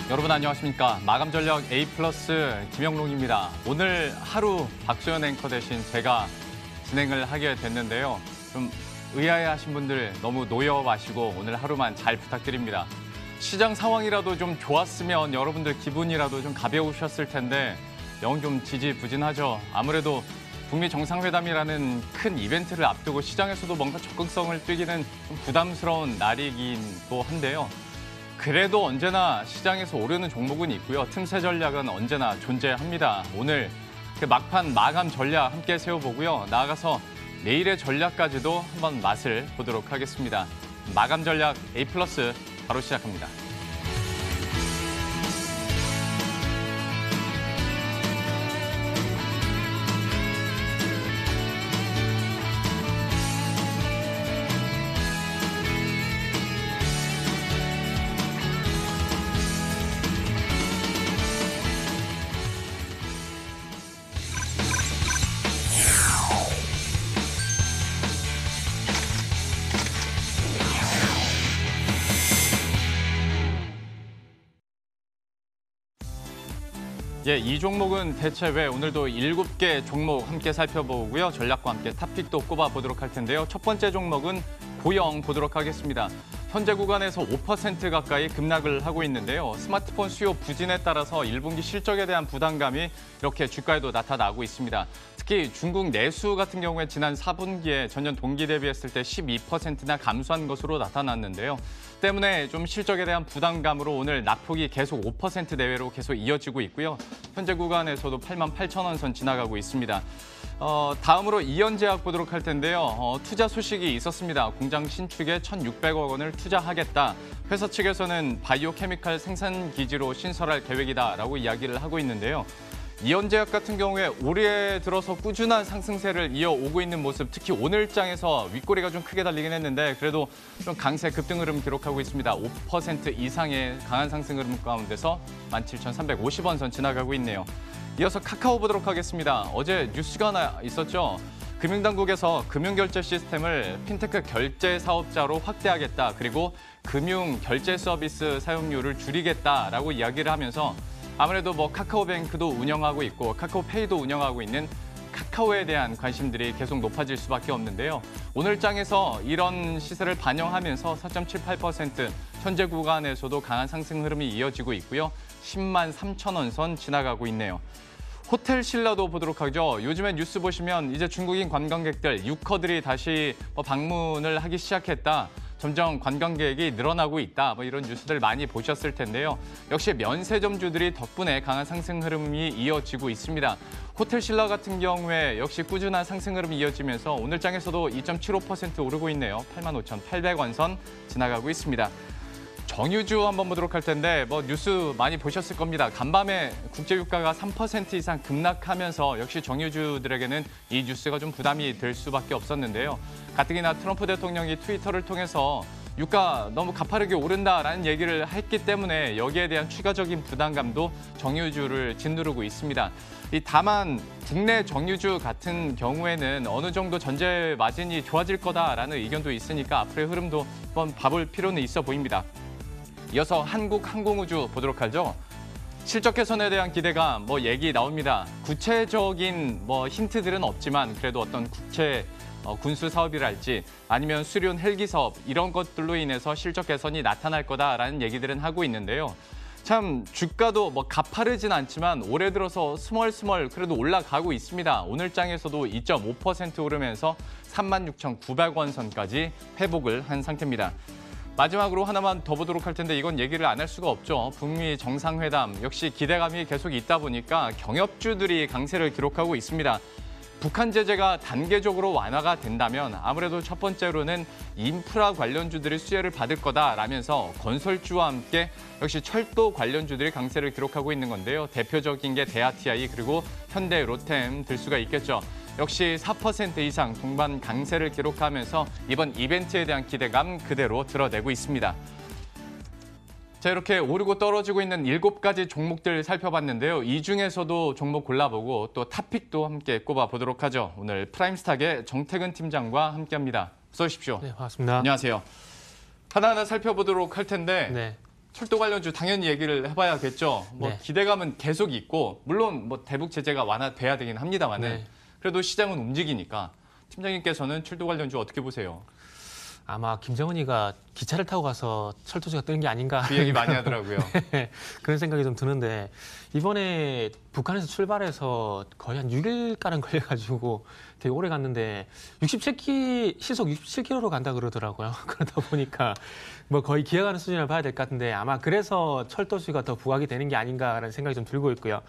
여러분 안녕하십니까. 마감 전략 A+ 김영롱입니다. 오늘 하루 박소연 앵커 대신 제가 진행을 하게 됐는데요. 좀 의아해하신 분들 너무 노여 마시고 오늘 하루만 잘 부탁드립니다. 시장 상황이라도 좀 좋았으면 여러분들 기분이라도 좀 가벼우셨을 텐데 영 좀 지지부진하죠. 아무래도 북미 정상회담이라는 큰 이벤트를 앞두고 시장에서도 뭔가 적극성을 띠기는 좀 부담스러운 날이긴 또 한데요. 그래도 언제나 시장에서 오르는 종목은 있고요. 틈새 전략은 언제나 존재합니다. 오늘 그 막판 마감 전략 함께 세워보고요. 나아가서 내일의 전략까지도 한번 맛을 보도록 하겠습니다. 마감 전략 A+ 바로 시작합니다. 예, 이 종목은 대체 왜 오늘도 7개 종목 함께 살펴보고요. 전략과 함께 탑픽도 꼽아보도록 할 텐데요. 첫 번째 종목은 고영 보도록 하겠습니다. 현재 구간에서 5% 가까이 급락을 하고 있는데요. 스마트폰 수요 부진에 따라서 1분기 실적에 대한 부담감이 이렇게 주가에도 나타나고 있습니다. 특히 중국 내수 같은 경우에 지난 4분기에 전년 동기 대비했을 때 12%나 감소한 것으로 나타났는데요. 때문에 좀 실적에 대한 부담감으로 오늘 낙폭이 계속 5% 내외로 계속 이어지고 있고요. 현재 구간에서도 88,000원 선 지나가고 있습니다. 다음으로 이현제약 보도록 할 텐데요. 투자 소식이 있었습니다. 공장 신축에 1,600억 원을 투자하겠다. 회사 측에서는 바이오 케미칼 생산 기지로 신설할 계획이다라고 이야기를 하고 있는데요. 이현제약 같은 경우에 올해 들어서 꾸준한 상승세를 이어오고 있는 모습, 특히 오늘장에서 윗꼬리가 좀 크게 달리긴 했는데 그래도 좀 강세 급등 흐름 기록하고 있습니다. 5% 이상의 강한 상승 흐름 가운데서 17,350원 선 지나가고 있네요. 이어서 카카오 보도록 하겠습니다. 어제 뉴스가 하나 있었죠. 금융당국에서 금융결제 시스템을 핀테크 결제 사업자로 확대하겠다. 그리고 금융 결제 서비스 사용료를 줄이겠다라고 이야기를 하면서 아무래도 카카오뱅크도 운영하고 있고 카카오페이도 운영하고 있는 카카오에 대한 관심들이 계속 높아질 수밖에 없는데요. 오늘 장에서 이런 시세를 반영하면서 4.78% 현재 구간에서도 강한 상승 흐름이 이어지고 있고요. 10만 3천원 선 지나가고 있네요. 호텔 신라도 보도록 하죠. 요즘에 뉴스 보시면 이제 중국인 관광객들, 유커들이 다시 방문을 하기 시작했다. 점점 관광객이 늘어나고 있다. 이런 뉴스들 많이 보셨을 텐데요. 역시 면세점주들이 덕분에 강한 상승 흐름이 이어지고 있습니다. 호텔 신라 같은 경우에 역시 꾸준한 상승 흐름이 이어지면서 오늘 장에서도 2.75% 오르고 있네요. 85,800원 선 지나가고 있습니다. 정유주 한번 보도록 할 텐데 뉴스 많이 보셨을 겁니다. 간밤에 국제유가가 3% 이상 급락하면서 역시 정유주들에게는 이 뉴스가 좀 부담이 될 수밖에 없었는데요. 가뜩이나 트럼프 대통령이 트위터를 통해서 유가 너무 가파르게 오른다라는 얘기를 했기 때문에 여기에 대한 추가적인 부담감도 정유주를 짓누르고 있습니다. 다만 국내 정유주 같은 경우에는 어느 정도 전제 마진이 좋아질 거다라는 의견도 있으니까 앞으로의 흐름도 한번 봐볼 필요는 있어 보입니다. 이어서 한국항공우주 보도록 하죠. 실적 개선에 대한 기대감 얘기 나옵니다. 구체적인 힌트들은 없지만 그래도 어떤 국채 군수 사업이랄지 아니면 수륜 헬기 사업 이런 것들로 인해서 실적 개선이 나타날 거다라는 얘기들은 하고 있는데요. 참 주가도 가파르진 않지만 올해 들어서 스멀스멀 그래도 올라가고 있습니다. 오늘 장에서도 2.5% 오르면서 36,900원 선까지 회복을 한 상태입니다. 마지막으로 하나만 더 보도록 할 텐데 이건 얘기를 안 할 수가 없죠. 북미 정상회담 역시 기대감이 계속 있다 보니까 경협주들이 강세를 기록하고 있습니다. 북한 제재가 단계적으로 완화가 된다면 아무래도 첫 번째로는 인프라 관련주들이 수혜를 받을 거다라면서 건설주와 함께 역시 철도 관련주들이 강세를 기록하고 있는 건데요. 대표적인 게 대아TI 그리고 현대 로템 들 수가 있겠죠. 역시 4% 이상 동반 강세를 기록하면서 이번 이벤트에 대한 기대감 그대로 드러내고 있습니다. 자, 이렇게 오르고 떨어지고 있는 7가지 종목들 살펴봤는데요. 이 중에서도 종목 골라보고 또 탑픽도 함께 꼽아보도록 하죠. 오늘 프라임스탁의 정태근 팀장과 함께합니다. 어서 오십시오. 네, 반갑습니다. 안녕하세요. 하나하나 살펴보도록 할 텐데 네. 철도 관련주 당연히 얘기를 해봐야겠죠. 뭐 네. 기대감은 계속 있고 물론 뭐 대북 제재가 완화돼야 되긴 합니다만은 네. 그래도 시장은 움직이니까 팀장님께서는 철도 관련주 어떻게 보세요? 아마 김정은이가 기차를 타고 가서 철도주가 뜨는 게 아닌가 그 얘기 많이 하더라고요. 그런 생각이 좀 드는데 이번에 북한에서 출발해서 거의 한 6일가량 걸려가지고 되게 오래 갔는데 시속 67km로 간다 그러더라고요. 그러다 보니까 뭐 거의 기어가는 수준을 봐야 될 것 같은데 아마 그래서 철도주가 더 부각이 되는 게 아닌가라는 생각이 좀 들고 있고요.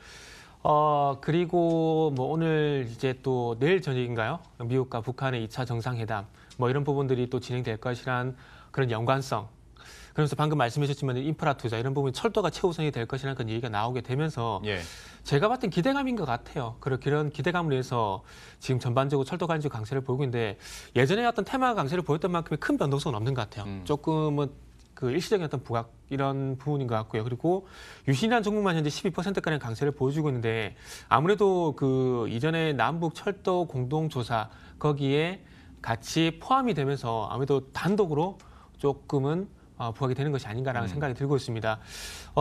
그리고 뭐 오늘 이제 또 내일 저녁인가요? 미국과 북한의 2차 정상회담 뭐 이런 부분들이 또 진행될 것이란 그런 연관성. 그러면서 방금 말씀하셨지만 인프라 투자 이런 부분이 철도가 최우선이 될 것이라는 그런 얘기가 나오게 되면서 예. 제가 봤던 기대감인 것 같아요. 그런 기대감을 위해서 지금 전반적으로 철도 관련 강세를 보이고 있는데 예전에 어떤 테마 강세를 보였던 만큼의 큰 변동성은 없는 것 같아요. 조금은 그 일시적인 어떤 부각 이런 부분인 것 같고요. 그리고 유신이라는 종목만 현재 12%가량 강세를 보여주고 있는데 아무래도 그 이전에 남북 철도 공동조사 거기에 같이 포함이 되면서 아무래도 단독으로 조금은 부각이 되는 것이 아닌가라는 생각이 들고 있습니다.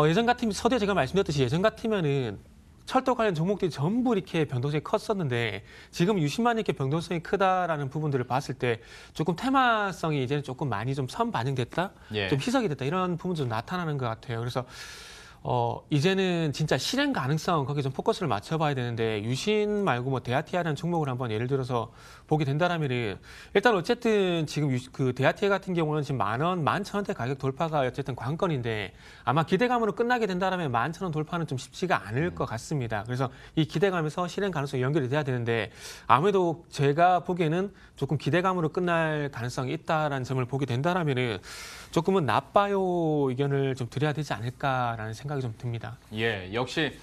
예전 같으면 서두에 제가 말씀드렸듯이 예전 같으면은 철도 관련 종목들이 전부 이렇게 변동성이 컸었는데 지금 유심만 이렇게 변동성이 크다라는 부분들을 봤을 때 조금 테마성이 이제는 조금 많이 좀 선반영됐다, 예. 좀 희석이 됐다 이런 부분도 좀 나타나는 것 같아요. 그래서 이제는 진짜 실행 가능성 거기에 좀 포커스를 맞춰봐야 되는데 유신 말고 뭐 데아티아라는 종목을 한번 예를 들어서 보게 된다라면은 일단 어쨌든 지금 그 데아티아 같은 경우는 지금 10,000원, 11,000원대 가격 돌파가 어쨌든 관건인데 아마 기대감으로 끝나게 된다라면 11,000원 돌파는 좀 쉽지가 않을 것 같습니다. 그래서 이 기대감에서 실행 가능성이 연결이 돼야 되는데 아무래도 제가 보기에는 조금 기대감으로 끝날 가능성이 있다라는 점을 보게 된다라면은 조금은 나빠요 의견을 좀 드려야 되지 않을까라는 생각이 좀 듭니다. 예, 역시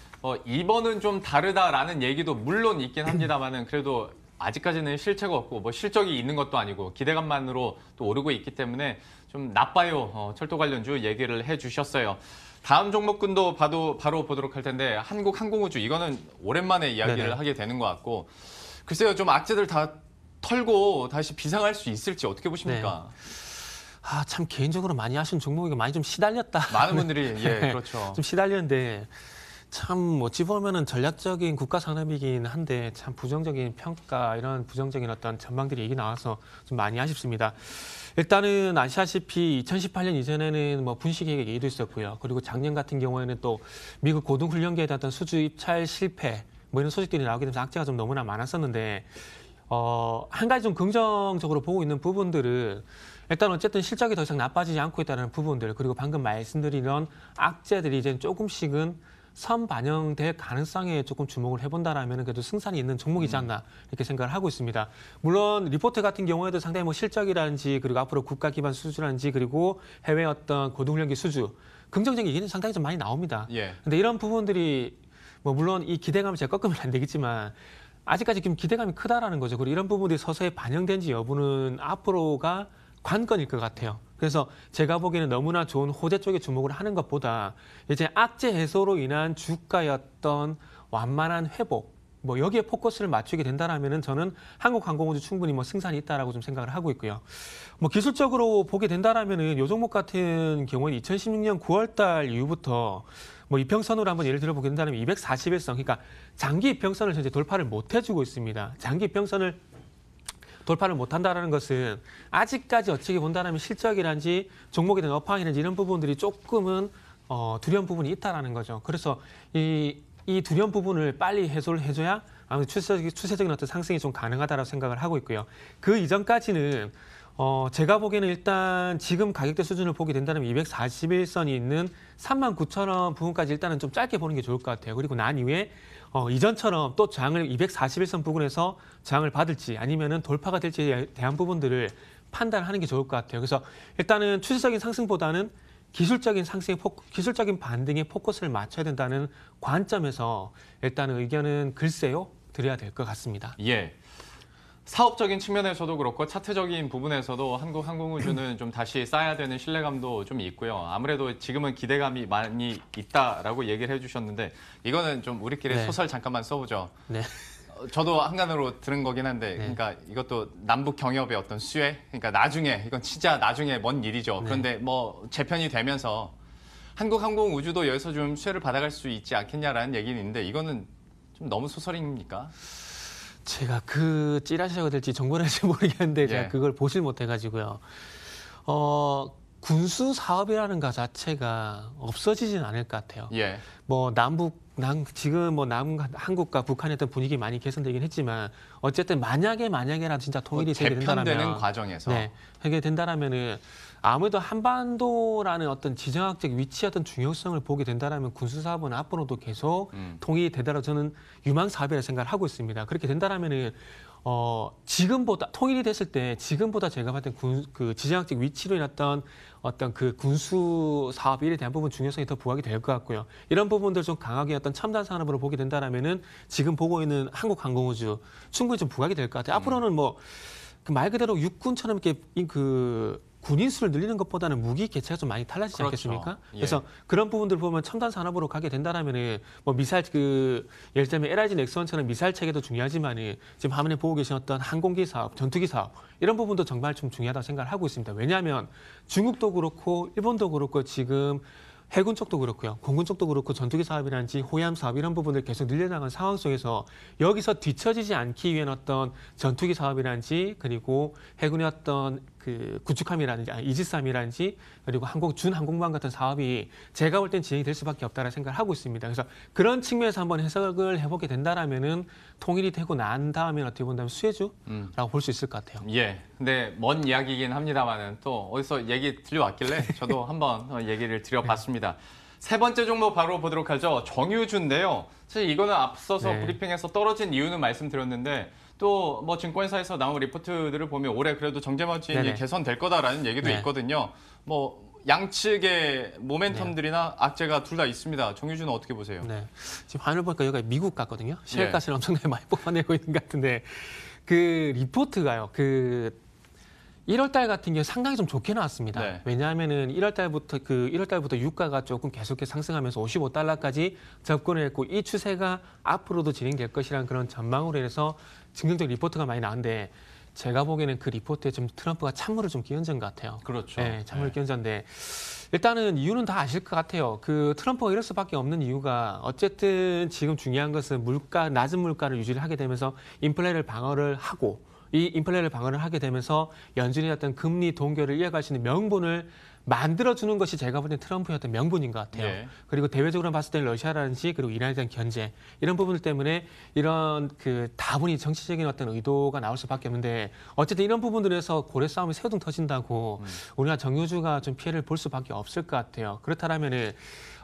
이번은 좀 다르다라는 얘기도 물론 있긴 합니다만은 그래도 아직까지는 실체가 없고 뭐 실적이 있는 것도 아니고 기대감만으로 또 오르고 있기 때문에 좀 나빠요. 철도 관련주 얘기를 해주셨어요. 다음 종목군도 바로 보도록 할 텐데 한국항공우주 이거는 오랜만에 이야기를 네네. 하게 되는 것 같고 글쎄요 좀 악재들 다 털고 다시 비상할 수 있을지 어떻게 보십니까? 참 개인적으로 많이 하신 종목이 많이 좀 시달렸다. 많은 분들이 예 그렇죠. 좀 시달렸는데 참 어찌 보면은 전략적인 국가 산업이긴 한데 참 부정적인 평가 이런 부정적인 어떤 전망들이 얘기 나와서 좀 많이 아쉽습니다. 일단은 아시다시피 2018년 이전에는 뭐 분식회계 얘기도 있었고요. 그리고 작년 같은 경우에는 또 미국 고등훈련기에 대한 수주 입찰 실패 뭐 이런 소식들이 나오게 되면서 악재가 좀 너무나 많았었는데 한 가지 좀 긍정적으로 보고 있는 부분들은 일단 어쨌든 실적이 더 이상 나빠지지 않고 있다는 부분들 그리고 방금 말씀드린 이런 악재들이 이제 조금씩은 선반영될 가능성에 조금 주목을 해본다라면 그래도 승산이 있는 종목이지 않나 이렇게 생각을 하고 있습니다. 물론 리포트 같은 경우에도 상당히 뭐 실적이라든지 그리고 앞으로 국가 기반 수주라든지 그리고 해외 어떤 고등훈련기 수주 긍정적인 얘기는 상당히 좀 많이 나옵니다. 예. 근데 이런 부분들이 뭐 물론 이 기대감을 제가 꺾으면 안 되겠지만 아직까지 지금 기대감이 크다라는 거죠. 그리고 이런 부분들이 서서히 반영된지 여부는 앞으로가 관건일 것 같아요. 그래서 제가 보기에는 너무나 좋은 호재 쪽에 주목을 하는 것보다 이제 악재 해소로 인한 주가의 어떤 완만한 회복, 뭐 여기에 포커스를 맞추게 된다라면은 저는 한국항공우주 충분히 뭐 승산이 있다라고 좀 생각을 하고 있고요. 뭐 기술적으로 보게 된다라면은 요 종목 같은 경우는 2016년 9월달 이후부터 뭐 이평선으로 한번 예를 들어보게 된다면 241선, 그러니까 장기 이평선을 현재 돌파를 못 해주고 있습니다. 장기 이평선을 돌파를 못한다는 것은 아직까지 어찌게 본다면 실적이란지 종목에 대한 업황이란지 이런 부분들이 조금은 두려운 부분이 있다라는 거죠. 그래서 이 두려운 부분을 빨리 해소를 해줘야 아무래도 추세적인 어떤 상승이 좀 가능하다고 생각을 하고 있고요. 그 이전까지는 제가 보기에는 일단 지금 가격대 수준을 보게 된다면 241선이 있는 39,000원 부분까지 일단은 좀 짧게 보는 게 좋을 것 같아요. 그리고 난 이후에 이전처럼 또 저항을 241선 부분에서 저항을 받을지 아니면은 돌파가 될지에 대한 부분들을 판단하는 게 좋을 것 같아요. 그래서 일단은 추세적인 상승보다는 기술적인 반등에 포커스를 맞춰야 된다는 관점에서 일단은 의견은 글쎄요 드려야 될 것 같습니다. 예. 사업적인 측면에서도 그렇고 차트적인 부분에서도 한국항공우주는 좀 다시 쌓아야 되는 신뢰감도 좀 있고요. 아무래도 지금은 기대감이 많이 있다라고 얘기를 해주셨는데 이거는 좀 우리끼리 네. 소설 잠깐만 써보죠. 네. 저도 한간으로 들은 거긴 한데 네. 그러니까 이것도 남북 경협의 어떤 수혜 그러니까 나중에 이건 진짜 나중에 먼 일이죠. 네. 그런데 뭐 재편이 되면서 한국항공우주도 여기서 좀 수혜를 받아갈 수 있지 않겠냐라는 얘기는 있는데 이거는 좀 너무 소설입니까? 제가 그 찌라시가 될지 정보를 할지 모르겠는데 예. 제가 그걸 보질 못해가지고요. 군수 사업이라는 것 자체가 없어지진 않을 것 같아요. 예. 뭐 지금 뭐 한국과 북한의 어떤 분위기 많이 개선되긴 했지만 어쨌든 만약에라도 진짜 통일이 되게 개편되는 된다면 과정에서 네, 하게 된다라면은 아무래도 한반도라는 어떤 지정학적 위치의 어떤 중요성을 보게 된다라면 군수 사업은 앞으로도 계속 통일이 되더라도 저는 유망 사업이라 생각을 하고 있습니다. 그렇게 된다라면은 지금보다 통일이 됐을 때 지금보다 제가 봤을 때 그 지정학적 위치로 인했던 어떤 그 군수 사업 일에 대한 부분 중요성이 더 부각이 될 것 같고요. 이런 부분들 좀 강하게 어떤 첨단 산업으로 보게 된다라면은 지금 보고 있는 한국항공우주 충분히 좀 부각이 될 것 같아요. 앞으로는 뭐 그 말 그대로 육군처럼 이렇게 그 군인 수를 늘리는 것보다는 무기 개체가 좀 많이 달라지지 그렇죠. 않겠습니까? 예. 그래서 그런 부분들 보면 첨단 산업으로 가게 된다라면은 뭐 미사일 예를 들면 LIG 넥스원처럼 미사일 체계도 중요하지만은 지금 화면에 보고 계신 어떤 항공기 사업, 전투기 사업 이런 부분도 정말 좀 중요하다고 생각을 하고 있습니다. 왜냐하면 중국도 그렇고 일본도 그렇고 지금 해군 쪽도 그렇고요. 공군 쪽도 그렇고 전투기 사업이라든지 호위함 사업 이런 부분들 계속 늘려나가는 상황 속에서 여기서 뒤처지지 않기 위한 어떤 전투기 사업이라든지 그리고 해군의 어떤 그 구축함이라든지 이지스함이라든지 그리고 준항공모함 같은 사업이 제가 볼 땐 진행이 될 수밖에 없다는 생각을 하고 있습니다. 그래서 그런 측면에서 한번 해석을 해보게 된다라면은 통일이 되고 난 다음에 어떻게 본다면 수혜주라고 볼 수 있을 것 같아요. 예. 근데 먼 이야기이긴 합니다만은 또 어디서 얘기 들려왔길래 저도 한번 얘기를 드려봤습니다. 세 번째 종목 바로 보도록 하죠. 정유주인데요. 사실 이거는 앞서서 네. 브리핑에서 떨어진 이유는 말씀드렸는데 또 뭐 증권사에서 나온 리포트들을 보면 올해 그래도 정제마진이 네네. 개선될 거다라는 얘기도 네. 있거든요. 뭐 양측의 모멘텀들이나 악재가 둘 다 있습니다. 정유주는 어떻게 보세요? 네. 지금 화면을 보니까 여기가 미국 같거든요. 예. 셰일가스를 엄청나게 많이 뽑아내고 있는 것 같은데 그 리포트가요. 그 1월 달 같은 경우 상당히 좀 좋게 나왔습니다. 네. 왜냐하면은 1월 달부터 유가가 조금 계속해서 상승하면서 55달러까지 접근을 했고 이 추세가 앞으로도 진행될 것이라는 그런 전망으로 해서 긍정적 리포트가 많이 나왔는데 제가 보기에는 그 리포트에 좀 트럼프가 찬물을 좀 끼얹은 것 같아요. 그렇죠. 네, 찬물을 네. 끼얹었는데 일단은 이유는 다 아실 것 같아요. 그 트럼프가 이럴 수밖에 없는 이유가 어쨌든 지금 중요한 것은 낮은 물가를 유지를 하게 되면서 인플레를 방어를 하고 이 인플레를 방어를 하게 되면서 연준의 어떤 금리 동결을 이어갈 수 있는 명분을 만들어주는 것이 제가 볼 때 트럼프의 어떤 명분인 것 같아요. 예. 그리고 대외적으로 봤을 때 러시아라든지 그리고 이란에 대한 견제 이런 부분들 때문에 이런 그 다분히 정치적인 어떤 의도가 나올 수밖에 없는데 어쨌든 이런 부분들에서 고래 싸움이 새우등 터진다고 우리가 정유주가 좀 피해를 볼 수밖에 없을 것 같아요. 그렇다면은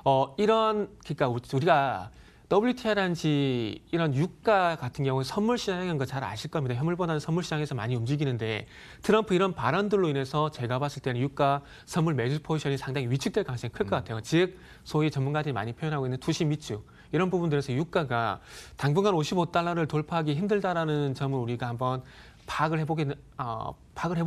그러니까 우리가 WTI라든지 이런 유가 같은 경우는 선물 시장인 거 잘 아실 겁니다. 현물보다는 선물 시장에서 많이 움직이는데 트럼프 이런 발언들로 인해서 제가 봤을 때는 유가 선물 매수 포지션이 상당히 위축될 가능성이 클 것 같아요. 즉 소위 전문가들이 많이 표현하고 있는 투시 미축 이런 부분들에서 유가가 당분간 55달러를 돌파하기 힘들다라는 점을 우리가 한번 파악을 해보게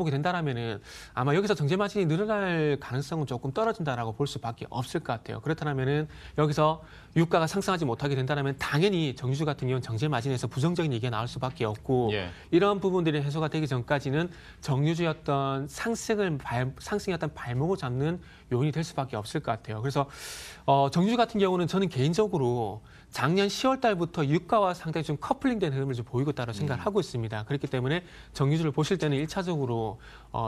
된다라면은 아마 여기서 정제 마진이 늘어날 가능성은 조금 떨어진다라고 볼 수밖에 없을 것 같아요. 그렇다면은 여기서 유가가 상승하지 못하게 된다라면 당연히 정유주 같은 경우는 정제 마진에서 부정적인 얘기가 나올 수밖에 없고 예. 이런 부분들이 해소가 되기 전까지는 정유주의 어떤 상승의 어떤 발목을 잡는 요인이 될 수밖에 없을 것 같아요. 그래서 정유주 같은 경우는 저는 개인적으로 작년 10월 달부터 유가와 상당히 좀 커플링된 흐름을 좀 보이고 있다고 생각을 하고 있습니다. 그렇기 때문에 정유주를 보실 때는 1차적으로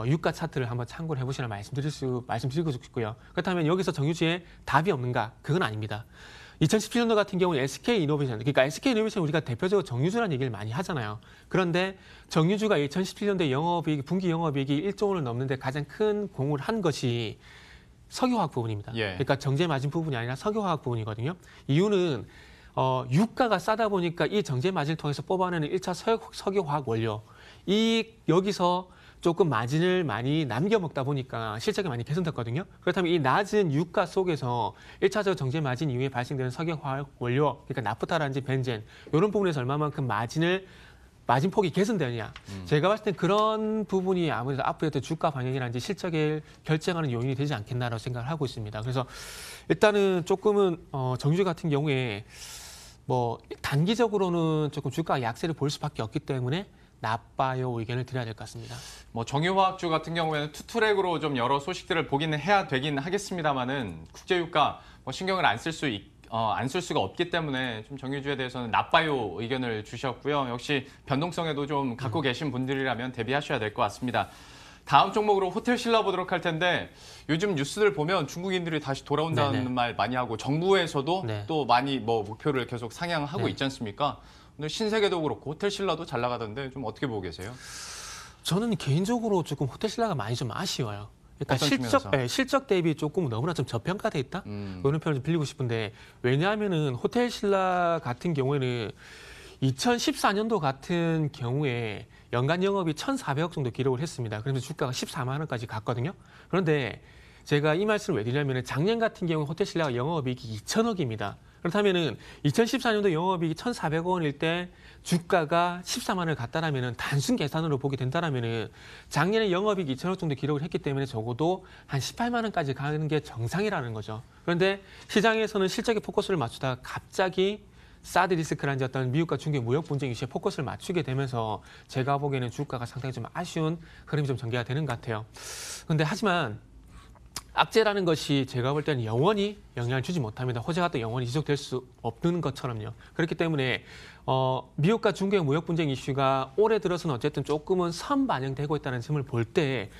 유가 차트를 한번 참고를 해보시라 말씀드리고 싶고요. 그렇다면 여기서 정유주에 답이 없는가? 그건 아닙니다. 2017년도 같은 경우는 SK이노베이션, 그러니까 SK이노베이션 우리가 대표적으로 정유주라는 얘기를 많이 하잖아요. 그런데 정유주가 2017년도에 분기 영업이익이 1조 원을 넘는데 가장 큰 공을 한 것이 석유화학 부분입니다. 예. 그러니까 정제 마진 부분이 아니라 석유화학 부분이거든요. 이유는 유가가 싸다 보니까 이 정제 마진을 통해서 뽑아내는 1차 석유화학 원료 여기서 조금 마진을 많이 남겨 먹다 보니까 실적이 많이 개선됐거든요. 그렇다면 이 낮은 유가 속에서 1차적 정제 마진 이후에 발생되는 석유화학 원료, 그러니까 나프타라든지 벤젠 이런 부분에서 얼마만큼 마진 폭이 개선되느냐. 제가 봤을 땐 그런 부분이 아무래도 앞으로의 주가 방향이라든지 실적을 결정하는 요인이 되지 않겠나라고 생각을 하고 있습니다. 그래서 일단은 조금은 정유주 같은 경우에 뭐 단기적으로는 조금 주가가 약세를 볼 수밖에 없기 때문에 나빠요 의견을 드려야 될 것 같습니다. 뭐 정유화학주 같은 경우에는 투트랙으로 좀 여러 소식들을 보기는 해야 되긴 하겠습니다만은 국제유가 뭐 신경을 안 쓸 수가 없기 때문에 좀 정유주에 대해서는 나빠요 의견을 주셨고요. 역시 변동성에도 좀 갖고 계신 분들이라면 대비하셔야 될 것 같습니다. 다음 종목으로 호텔신라 보도록 할 텐데 요즘 뉴스들 보면 중국인들이 다시 돌아온다는 네네. 말 많이 하고 정부에서도 네. 또 많이 뭐 목표를 계속 상향하고 네. 있지 않습니까? 오늘 신세계도 그렇고 호텔신라도 잘 나가던데 좀 어떻게 보고 계세요? 저는 개인적으로 조금 호텔신라가 많이 좀 아쉬워요. 그러니까 어떤 측면에서? 실적 대비 조금 너무나 좀 저평가돼 있다? 그런 표현을 좀 빌리고 싶은데 왜냐하면은 호텔신라 같은 경우에는 2014년도 같은 경우에 연간 영업이 1,400억 정도 기록을 했습니다. 그러면서 주가가 14만 원까지 갔거든요. 그런데 제가 이 말씀을 왜 드리냐면 작년 같은 경우 호텔신라가 영업이익이 2,000억입니다. 그렇다면은 2014년도 영업이익이 1,400억 원일 때 주가가 14만 원을 갔다라면은 단순 계산으로 보게 된다라면은 작년에 영업이익 2,000억 정도 기록을 했기 때문에 적어도 한 18만 원까지 가는 게 정상이라는 거죠. 그런데 시장에서는 실적에 포커스를 맞추다가 갑자기 사드 리스크라는 어떤 미국과 중국의 무역 분쟁 이슈에 포커스를 맞추게 되면서 제가 보기에는 주가가 상당히 좀 아쉬운 흐름이 좀 전개가 되는 것 같아요. 그런데 하지만 악재라는 것이 제가 볼 때는 영원히 영향을 주지 못합니다. 호재가 또 영원히 지속될 수 없는 것처럼요. 그렇기 때문에 미국과 중국의 무역 분쟁 이슈가 올해 들어서는 어쨌든 조금은 선반영되고 있다는 점을 볼 때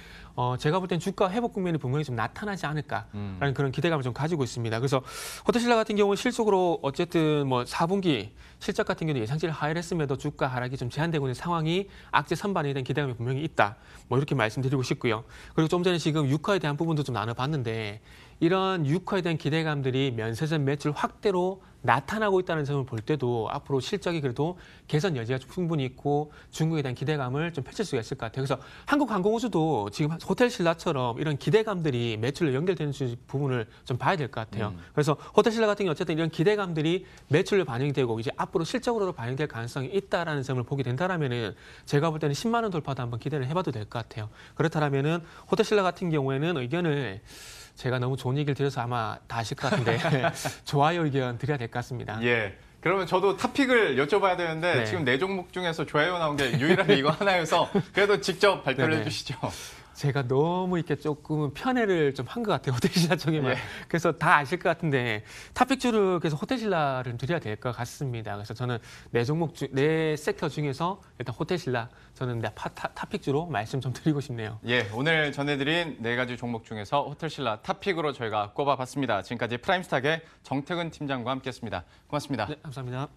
제가 볼 땐 주가 회복 국면이 분명히 좀 나타나지 않을까라는 그런 기대감을 좀 가지고 있습니다. 그래서 호텔신라 같은 경우는 실속으로 어쨌든 뭐 4분기 실적 같은 경우는 예상치를 하회를 했음에도 주가 하락이 좀 제한되고 있는 상황이 악재 선반영에 대한 기대감이 분명히 있다. 뭐 이렇게 말씀드리고 싶고요. 그리고 좀 전에 지금 유가에 대한 부분도 좀 나눠봤는데 이런 유가에 대한 기대감들이 면세점 매출 확대로 나타나고 있다는 점을 볼 때도 앞으로 실적이 그래도 개선 여지가 충분히 있고 중국에 대한 기대감을 좀 펼칠 수가 있을 것 같아요. 그래서 한국항공우주도 지금 호텔신라처럼 이런 기대감들이 매출로 연결되는 부분을 좀 봐야 될 것 같아요. 그래서 호텔신라 같은 경우 어쨌든 이런 기대감들이 매출로 반영이 되고 이제 앞으로 실적으로도 반영될 가능성이 있다라는 점을 보게 된다라면은 제가 볼 때는 10만 원 돌파도 한번 기대를 해봐도 될 것 같아요. 그렇다면은 호텔신라 같은 경우에는 의견을 제가 너무 좋은 얘기를 드려서 아마 다 아실 것 같은데 좋아요 의견 드려야 될 것 같습니다. 예. 그러면 저도 탑픽을 여쭤봐야 되는데 네. 지금 네 종목 중에서 좋아요 나온 게 유일하게 이거 하나여서 그래도 직접 발표를 네네. 해주시죠. 제가 너무 이렇게 조금 편애를 좀 한 것 같아요. 호텔신라 쪽에만. 예. 그래서 다 아실 것 같은데 탑픽주를 그래서 호텔신라를 드려야 될 것 같습니다. 그래서 저는 네 섹터 중에서 일단 호텔신라 저는 탑픽주로 말씀 좀 드리고 싶네요. 예, 오늘 전해드린 네 가지 종목 중에서 호텔신라 탑픽으로 저희가 꼽아봤습니다. 지금까지 프라임스탁의 정태근 팀장과 함께했습니다. 고맙습니다. 네, 감사합니다.